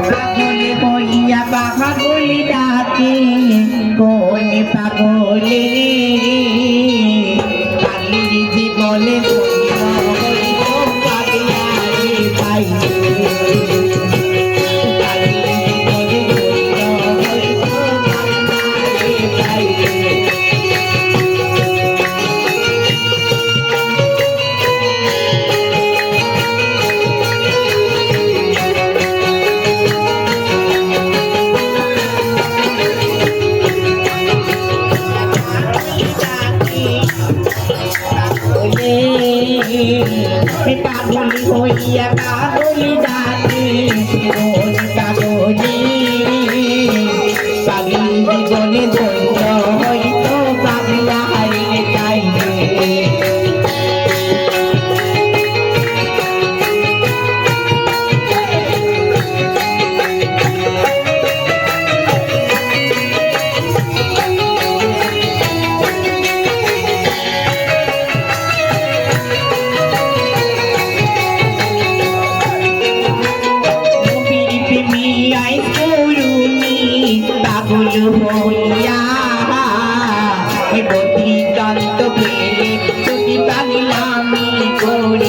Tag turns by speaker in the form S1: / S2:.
S1: পাগলে হইয়া পাগলি ডাকে কোন পাগলে পাগলির জীবনে পাগলি হইয়া পাগলি ডাকে কোন পাগলি পাগলি জীবনে ধন্য হইতো পাগলা হারিয়ে যাইবে পাগল হইয়া বদ্রিকান্ত পেলে যদি পাগলামি করে